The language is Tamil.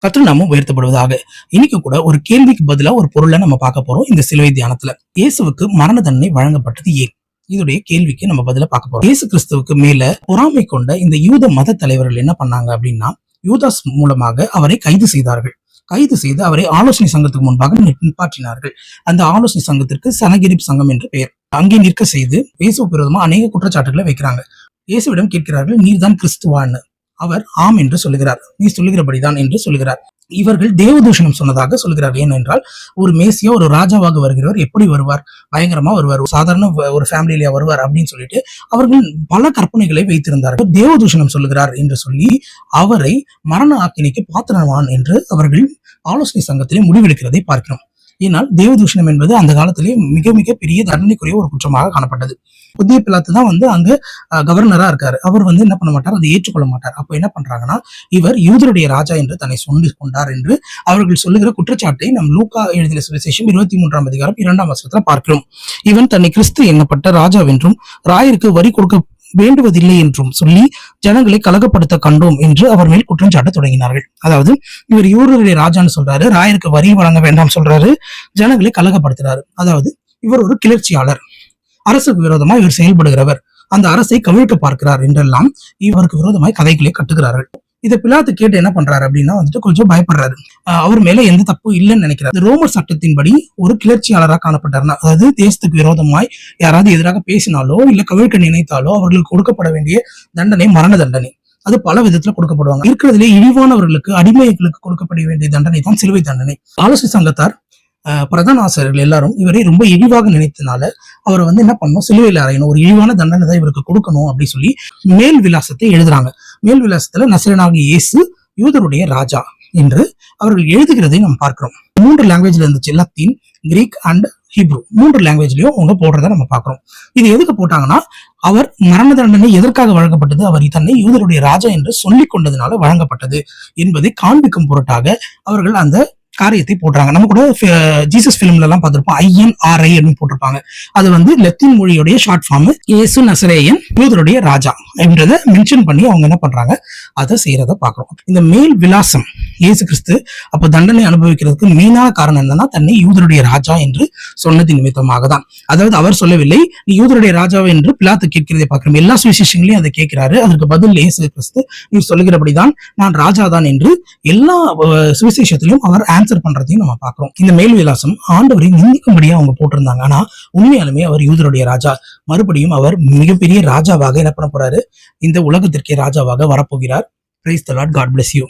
கர்த்தர் நாமம் உயர்த்தப்படுவதாக. இன்னைக்கு கூட ஒரு கேள்விக்கு பதிலா ஒரு பொருளை நம்ம பார்க்க போறோம் இந்த சிலுவை தியானத்துல. இயேசுவுக்கு மரண தண்டனை வழங்கப்பட்டது ஏன்? இதோடைய கேள்விக்கு நம்ம பதில பார்க்க போறோம். இயேசு கிறிஸ்துவுக்கு மேல பொறாமை கொண்ட இந்த யூத மத தலைவர்கள் என்ன பண்ணாங்க அப்படின்னா, யூதாஸ் மூலமாக அவரை கைது செய்தார்கள். கைது செய்து அவரை ஆலோசனை சங்கத்துக்கு முன்பாக நிப்பாற்றினார்கள். அந்த ஆலோசனை சங்கத்திற்கு சனகிரிப் சங்கம் என்று பெயர். அங்கே நிற்க செய்து இயேசுவுக்கு விரோதமா அநேக குற்றச்சாட்டுகளை வைக்கிறாங்க. இயேசுவிடம் கேட்கிறார்கள், நீர்தான் கிறிஸ்துவான்னு. அவர் ஆம் என்று சொல்லுகிறார். நீ சொல்லுகிறபடிதான் என்று சொல்லுகிறார். இவர்கள் தேவதூஷணம் சொன்னதாக சொல்கிறார். ஏனென்றால் ஒரு மேசியா ஒரு ராஜாவாக வருகிறவர் எப்படி வருவார்? பயங்கரமா வருவார், சாதாரண ஒரு ஃபேமிலியில வருவார் அப்படின்னு சொல்லிட்டு அவர்கள் பல கற்பனைகளை வைத்திருந்தார்கள். தேவதூஷணம் சொல்லுகிறார் என்று சொல்லி அவரை மரண ஆக்கினைக்கு பாத்திரவான் என்று அவர்கள் ஆலோசனை சங்கத்திலே முடிவெடுக்கிறதை பார்க்கிறோம். ஏனால் தேவதூஷணம் என்பது அந்த காலத்திலே மிக மிக பெரிய தண்டனைக்குரிய ஒரு குற்றமாக காணப்பட்டது. புதிய பிலாத்து தான் அங்க கவர்னரா இருக்காரு. அவர் என்ன பண்ண மாட்டார், அதை ஏற்றுக்கொள்ள மாட்டார். அப்போ என்ன பண்றாங்கன்னா, இவர் யூதருடைய ராஜா என்று தன்னை சொல்லி கொண்டார் என்று அவர்கள் சொல்லுகிற குற்றச்சாட்டை நம் லூக்கா எழுதிய சுவிசேஷம் 23ஆம் அதிகாரம் 2ஆம் வசனத்துல பார்க்கிறோம். இவன் தன்னை கிறிஸ்து எண்ணப்பட்ட ராஜாவென்றும் ராயருக்கு வரி கொடுக்க வேண்டுவதில்லை என்றும் சொல்லி ஜனங்களை கலகப்படுத்த கண்டோம் என்று அவர் மேல் குற்றம் சாட்ட தொடங்கினார்கள். அதாவது இவர் யூதருடைய ராஜான்னு சொல்றாரு, ராயருக்கு வரி வழங்க வேண்டாம் சொல்றாரு, ஜனங்களை கலகப்படுத்துறாரு. அதாவது இவர் ஒரு கிளர்ச்சியாளர், அரசுக்கு விரோதமா இவர் செயல்படுகிறவர், அந்த அரசை கவிழ்க்க பார்க்கிறார் என்றெல்லாம் இவருக்கு விரோதமாய் கதைகளை கட்டுகிறார்கள். இதை பிலாத்து கேட்டு என்ன பண்றாரு அப்படின்னா கொஞ்சம் பயப்படுறாரு. அவர் மேல எந்த தப்பும் இல்லைன்னு நினைக்கிறாரு. ரோமர் சட்டத்தின்படி ஒரு கிளர்ச்சியாளராக காணப்பட்டாருன்னா, அதாவது தேசத்துக்கு விரோதமாய் யாராவது எதிராக பேசினாலோ இல்ல கவிழ்க்க நினைத்தாலோ அவர்களுக்கு கொடுக்கப்பட வேண்டிய தண்டனை மரண தண்டனை. அது பல விதத்துல கொடுக்கப்படுவாங்க. இருக்கிறதுலே இழிவானவர்களுக்கு, அடிமைகளுக்கு கொடுக்கப்பட வேண்டிய தண்டனை தான் சிலுவை தண்டனை. ஆலோசனை சங்கத்தார் பிரதான ஆசிரியர்கள் எல்லாரும் இவரை ரொம்ப இழிவாக நினைத்தனால அவரை என்ன பண்ணணும், சிலுவையில் அறையணும், ஒரு இழிவான தண்டனை தான் இவருக்கு கொடுக்கணும் அப்படின்னு சொல்லி மேல் விலாசத்தை எழுதுறாங்க. மேல் விலாசத்துல நசரேயனாகிய இயேசு யூதருடைய ராஜா என்று அவர்கள் எழுதுகிறதை நம்ம பார்க்கிறோம். 3 லாங்குவேஜ்ல இருந்துச்சு, லத்தீன், கிரீக் அண்ட் ஹீப்ரு. 3 லாங்குவேஜ்லயும் அவங்க போடுறத நம்ம பார்க்கிறோம். இது எதுக்கு போட்டாங்கன்னா, அவர் மரண தண்டனை எதற்காக வழங்கப்பட்டது, அவர் தன்னை யூதருடைய ராஜா என்று சொல்லிக் கொண்டதுனால வழங்கப்பட்டது என்பதை காண்பிக்கும் பொருட்டாக அவர்கள் அந்த காரியத்தை போடுறாங்க. நம்ம கூட ஜீசஸ் பிலிம்ல எல்லாம் பார்த்திருப்போம், INRI அப்படின்னு போட்டிருப்பாங்க. அது லத்தீன் மொழியுடைய ஷார்ட் ஃபார்ம், இயேசு நசரேயன் யூதருடைய ராஜா என்றதை மென்ஷன் பண்ணி அவங்க என்ன பண்றாங்க, அதை செய்யறத பாக்குறோம். இந்த மேல் விலாசம் இயேசு கிறிஸ்து அப்ப தண்டனை அனுபவிக்கிறதுக்கு மெயினான காரணம் என்னன்னா, தன்னை யூதருடைய ராஜா என்று சொன்னது நிமித்தமாக தான். அதாவது அவர் சொல்லவில்லை, நீ யூதருடைய ராஜா என்று பிலாத்து கேட்கிறதை பார்க்கிறோம். எல்லா சுவிசேஷங்களையும் அதை கேட்கிறாரு. அதற்கு பதில் இயேசு கிறிஸ்து நீ சொல்லுகிறபடிதான் நான் ராஜா தான் என்று எல்லா சுவிசேஷத்திலும் அவர் ஆன்சர் பண்றதையும் நம்ம பார்க்கிறோம். இந்த மேல் விலாசம் ஆண்டவரை நிந்திக்கும்படியா அவங்க போட்டிருந்தாங்க. ஆனா உண்மையாலுமே அவர் யூதருடைய ராஜா. மறுபடியும் அவர் மிகப்பெரிய ராஜாவாக என்ன பண்ண போறாரு, இந்த உலகத்திற்கே ராஜாவாக வரப்போகிறார். Praise the lord. God bless you.